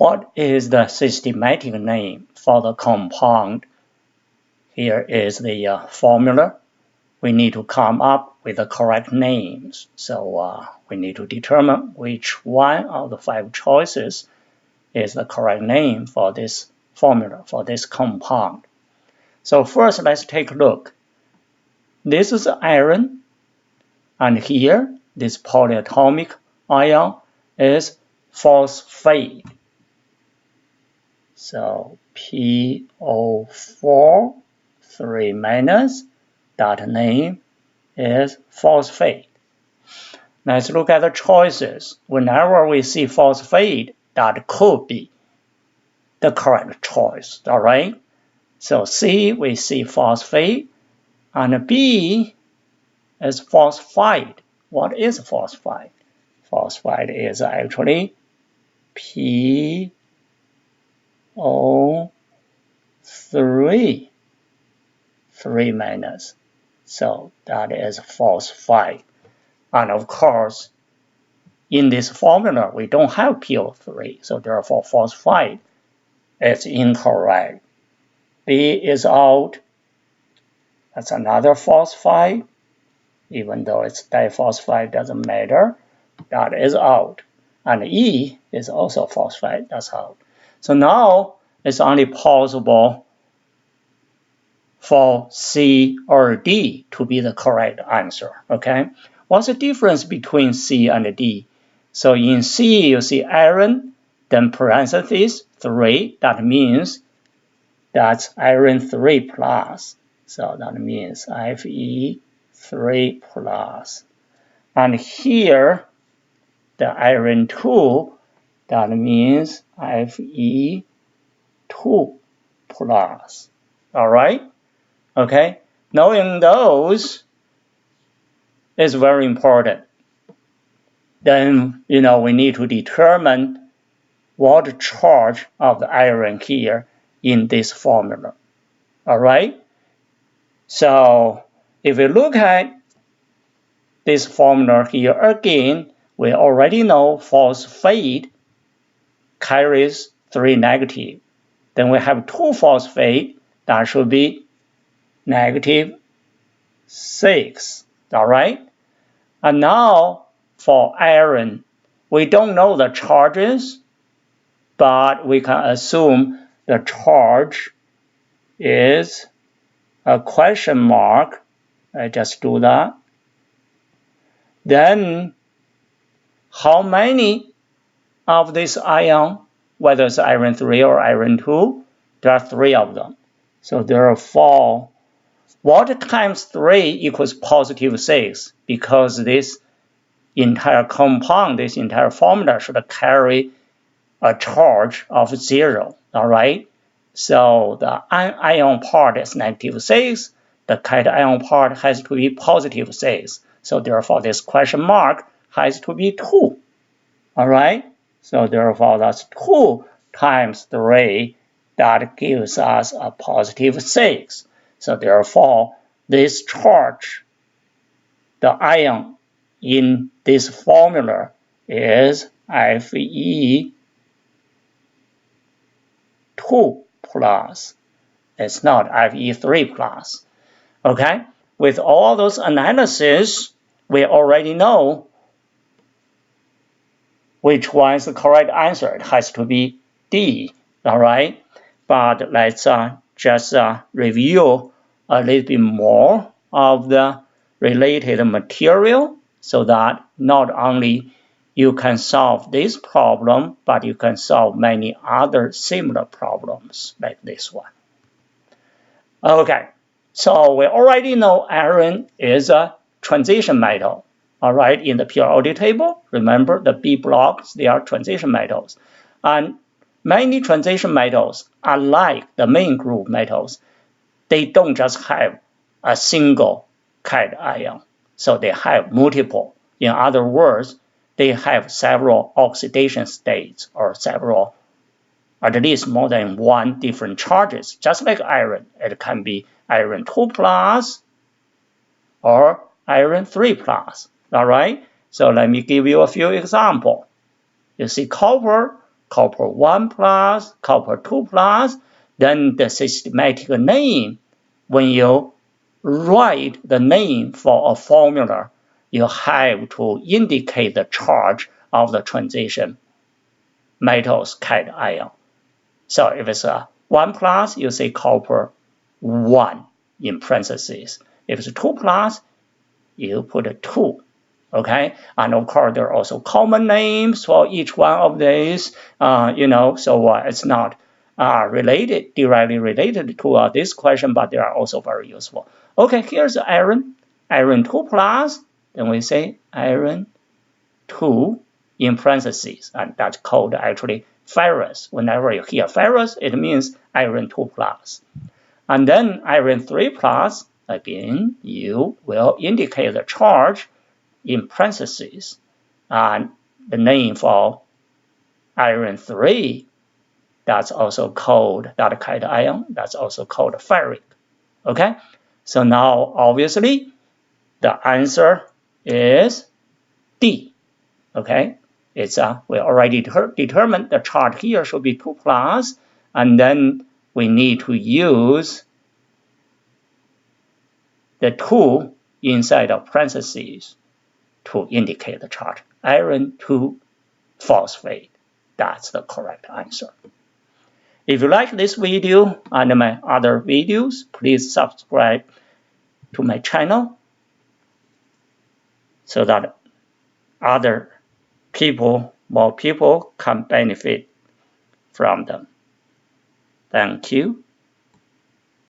What is the systematic name for the compound? Here is the formula. We need to come up with the correct names. So we need to determine which one of the 5 choices is the correct name for this formula, for this compound. So first, let's take a look. This is iron, and here, this polyatomic ion is phosphate. So PO4, 3 minus, that name is phosphate. Let's look at the choices. Whenever we see phosphate, that could be the correct choice, all right? So C, we see phosphate, and B is phosphite. What is phosphite? Phosphite is actually PO3, 3 minus. So that is phosphite. And of course, in this formula, we don't have PO3, so therefore phosphite is incorrect. B is out. That's another phosphite. Even though it's diphosphide, doesn't matter. That is out. And E is also phosphite, that's out. So now it's only possible for C or D to be the correct answer, okay? What's the difference between C and D? So in C, you see iron, then parentheses, 3. That means that's iron 3 plus. So that means Fe3 plus. And here, the iron 2, that means Fe2 plus. All right? Okay? Knowing those is very important. Then, we need to determine what charge of the iron here in this formula. All right? So if we look at this formula here again, we already know phosphate carries 3 negative. Then we have 2 phosphate, that should be negative 6. All right? And now for iron, we don't know the charges, but we can assume the charge is a question mark. I just do that. Then, how many of this ion, whether it's iron 3 or iron 2, there are 3 of them. So therefore, what times 3 equals positive 6? Because this entire compound, this entire formula should carry a charge of 0, all right? So the ion part is negative 6, the cation part has to be positive 6. So therefore this question mark has to be 2, all right? So therefore that's 2 times 3, that gives us a positive 6. So therefore this charge, the ion in this formula is Fe2 plus. It's not Fe3 plus. Okay? With all those analyses, we already know which one is the correct answer. It has to be D. All right? But let's just review a little bit more of the related material so that not only you can solve this problem, but you can solve many other similar problems like this one. Okay, so we already know iron is a transition metal. All right, in the periodic table, remember the B blocks, they are transition metals. And many transition metals, unlike the main group metals, they don't just have a single cation. So they have multiple. In other words, they have several oxidation states or several, at least more than one different charges. Just like iron, it can be iron 2 plus or iron 3 plus. All right? So let me give you a few examples. You see copper. copper 1 plus, copper 2 plus, then the systematic name, when you write the name for a formula, you have to indicate the charge of the transition metals cation. So if it's a 1 plus, you say copper 1 in parentheses. If it's 2 plus, you put a 2. Okay, and of course there are also common names for each one of these. So it's not directly related to this question, but they are also very useful. Okay, here's iron 2 plus. Then we say iron 2 in parentheses, and that's called actually ferrous. Whenever you hear ferrous, it means iron 2 plus. And then iron 3 plus, again, you will indicate the charge in parentheses, and the name for iron 3, that's also called that cation, that's also called ferric. Okay, so now obviously the answer is D. Okay, it's we already determined the charge here should be 2 plus, and then we need to use the 2 inside of parentheses to indicate the charge. Iron 2 phosphate. That's the correct answer. If you like this video and my other videos, please subscribe to my channel so that more people can benefit from them. Thank you.